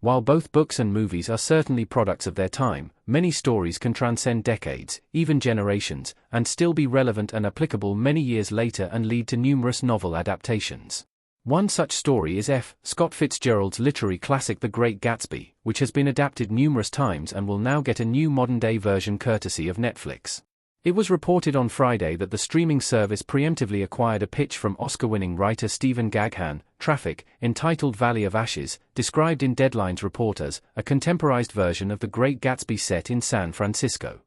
While both books and movies are certainly products of their time, many stories can transcend decades, even generations, and still be relevant and applicable many years later and lead to numerous novel adaptations. One such story is F. Scott Fitzgerald's literary classic The Great Gatsby, which has been adapted numerous times and will now get a new modern-day version courtesy of Netflix. It was reported on Friday that the streaming service preemptively acquired a pitch from Oscar-winning writer Stephen Gaghan, Traffic, entitled Valley of Ashes, described in Deadline's report as a contemporized version of The Great Gatsby set in San Francisco.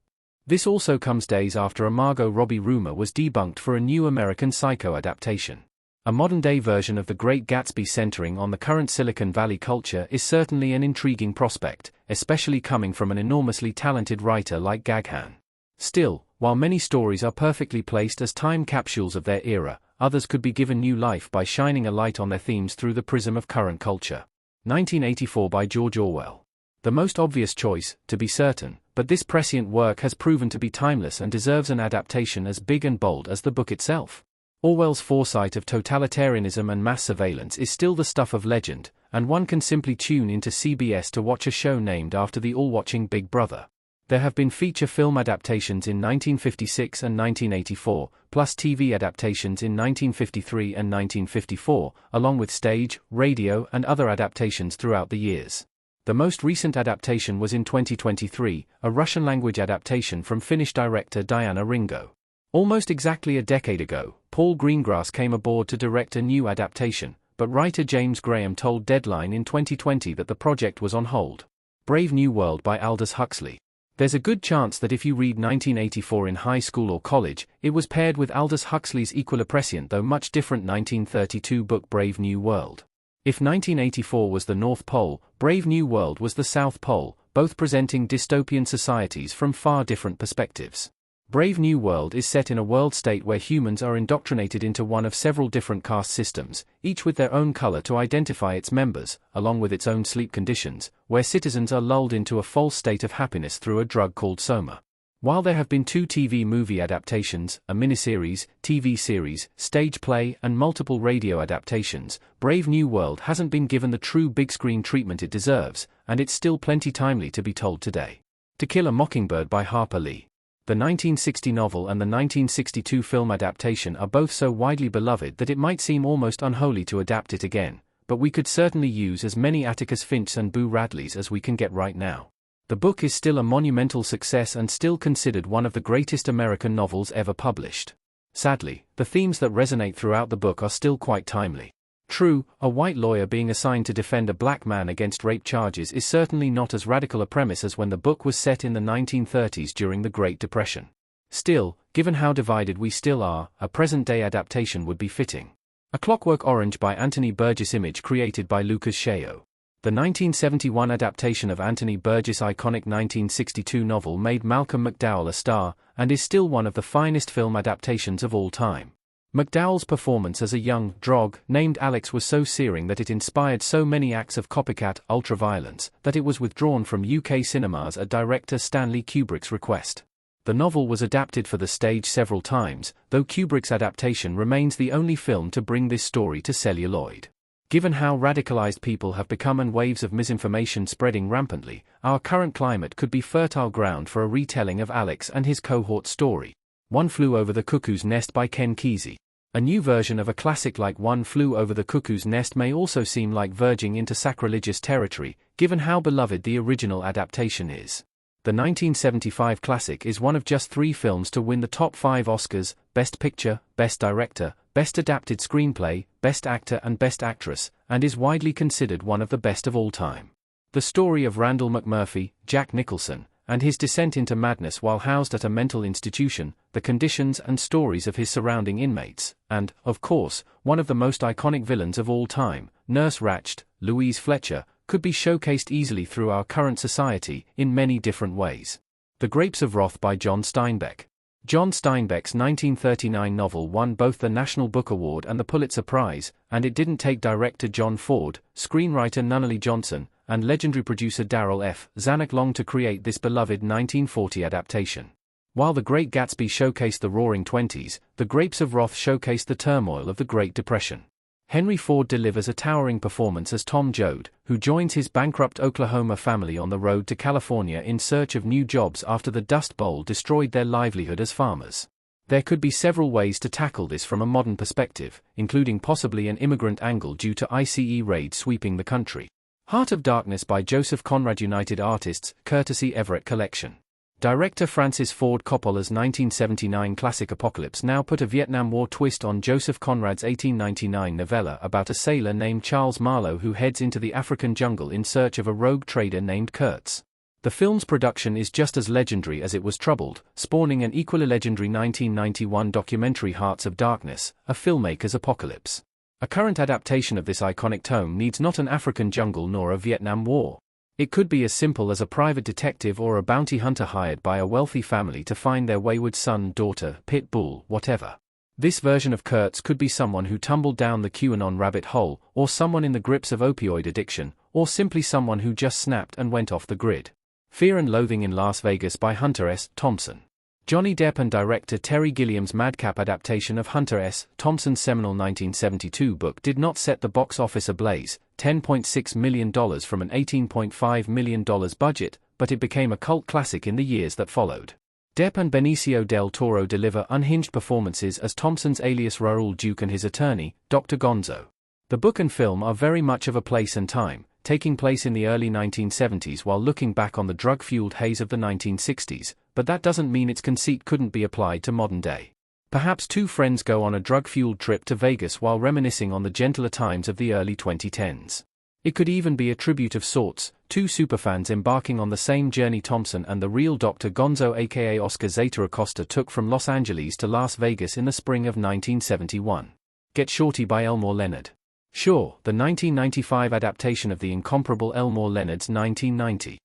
This also comes days after a Margot Robbie rumor was debunked for a new American Psycho adaptation. A modern-day version of The Great Gatsby centering on the current Silicon Valley culture is certainly an intriguing prospect, especially coming from an enormously talented writer like Gaghan. Still, while many stories are perfectly placed as time capsules of their era, others could be given new life by shining a light on their themes through the prism of current culture. 1984 by George Orwell. The most obvious choice, to be certain, but this prescient work has proven to be timeless and deserves an adaptation as big and bold as the book itself. Orwell's foresight of totalitarianism and mass surveillance is still the stuff of legend, and one can simply tune into CBS to watch a show named after the all-watching Big Brother. There have been feature film adaptations in 1956 and 1984, plus TV adaptations in 1953 and 1954, along with stage, radio, and other adaptations throughout the years. The most recent adaptation was in 2023, a Russian-language adaptation from Finnish director Diana Ringo. Almost exactly a decade ago, Paul Greengrass came aboard to direct a new adaptation, but writer James Graham told Deadline in 2020 that the project was on hold. Brave New World by Aldous Huxley. There's a good chance that if you read 1984 in high school or college, it was paired with Aldous Huxley's equally prescient though much different 1932 book Brave New World. If 1984 was the North Pole, Brave New World was the South Pole, both presenting dystopian societies from far different perspectives. Brave New World is set in a world state where humans are indoctrinated into one of several different caste systems, each with their own color to identify its members, along with its own sleep conditions, where citizens are lulled into a false state of happiness through a drug called soma. While there have been 2 TV movie adaptations, a miniseries, TV series, stage play, and multiple radio adaptations, Brave New World hasn't been given the true big screen treatment it deserves, and it's still plenty timely to be told today. To Kill a Mockingbird by Harper Lee. The 1960 novel and the 1962 film adaptation are both so widely beloved that it might seem almost unholy to adapt it again, but we could certainly use as many Atticus Finch and Boo Radleys as we can get right now. The book is still a monumental success and still considered one of the greatest American novels ever published. Sadly, the themes that resonate throughout the book are still quite timely. True, a white lawyer being assigned to defend a black man against rape charges is certainly not as radical a premise as when the book was set in the 1930s during the Great Depression. Still, given how divided we still are, a present-day adaptation would be fitting. A Clockwork Orange by Anthony Burgess, image created by Lucas Shayo. The 1971 adaptation of Anthony Burgess' iconic 1962 novel made Malcolm McDowell a star, and is still one of the finest film adaptations of all time. McDowell's performance as a young drog named Alex was so searing that it inspired so many acts of copycat ultraviolence that it was withdrawn from UK cinemas at director Stanley Kubrick's request. The novel was adapted for the stage several times, though Kubrick's adaptation remains the only film to bring this story to celluloid. Given how radicalized people have become and waves of misinformation spreading rampantly, our current climate could be fertile ground for a retelling of Alex and his cohort's story. One Flew Over the Cuckoo's Nest by Ken Kesey. A new version of a classic like One Flew Over the Cuckoo's Nest may also seem like verging into sacrilegious territory, given how beloved the original adaptation is. The 1975 classic is one of just 3 films to win the top 5 Oscars: Best Picture, Best Director, Best Adapted Screenplay, Best Actor and Best Actress, and is widely considered one of the best of all time. The story of Randall McMurphy, Jack Nicholson, and his descent into madness while housed at a mental institution, the conditions and stories of his surrounding inmates, and, of course, one of the most iconic villains of all time, Nurse Ratched, Louise Fletcher, could be showcased easily through our current society in many different ways. The Grapes of Wrath by John Steinbeck. John Steinbeck's 1939 novel won both the National Book Award and the Pulitzer Prize, and it didn't take director John Ford, screenwriter Nunnally Johnson, and legendary producer Darrell F. Zanuck long to create this beloved 1940 adaptation. While The Great Gatsby showcased the Roaring Twenties, The Grapes of Wrath showcased the turmoil of the Great Depression. Henry Ford delivers a towering performance as Tom Joad, who joins his bankrupt Oklahoma family on the road to California in search of new jobs after the Dust Bowl destroyed their livelihood as farmers. There could be several ways to tackle this from a modern perspective, including possibly an immigrant angle due to ICE raids sweeping the country. Heart of Darkness by Joseph Conrad, United Artists, courtesy Everett Collection. Director Francis Ford Coppola's 1979 classic Apocalypse Now put a Vietnam War twist on Joseph Conrad's 1899 novella about a sailor named Charles Marlowe who heads into the African jungle in search of a rogue trader named Kurtz. The film's production is just as legendary as it was troubled, spawning an equally legendary 1991 documentary Hearts of Darkness, a filmmaker's apocalypse. A current adaptation of this iconic tome needs not an African jungle nor a Vietnam War. It could be as simple as a private detective or a bounty hunter hired by a wealthy family to find their wayward son, daughter, pit bull, whatever. This version of Kurtz could be someone who tumbled down the QAnon rabbit hole, or someone in the grips of opioid addiction, or simply someone who just snapped and went off the grid. Fear and Loathing in Las Vegas by Hunter S. Thompson. Johnny Depp and director Terry Gilliam's madcap adaptation of Hunter S. Thompson's seminal 1972 book did not set the box office ablaze, $10.6 million from an $18.5 million budget, but it became a cult classic in the years that followed. Depp and Benicio del Toro deliver unhinged performances as Thompson's alias Raoul Duke and his attorney, Dr. Gonzo. The book and film are very much of a place and time, taking place in the early 1970s while looking back on the drug-fueled haze of the 1960s, but that doesn't mean its conceit couldn't be applied to modern day. Perhaps two friends go on a drug-fueled trip to Vegas while reminiscing on the gentler times of the early 2010s. It could even be a tribute of sorts, two superfans embarking on the same journey Thompson and the real Dr. Gonzo aka Oscar Zeta Acosta took from Los Angeles to Las Vegas in the spring of 1971. Get Shorty by Elmore Leonard. Sure, the 1995 adaptation of the incomparable Elmore Leonard's 1990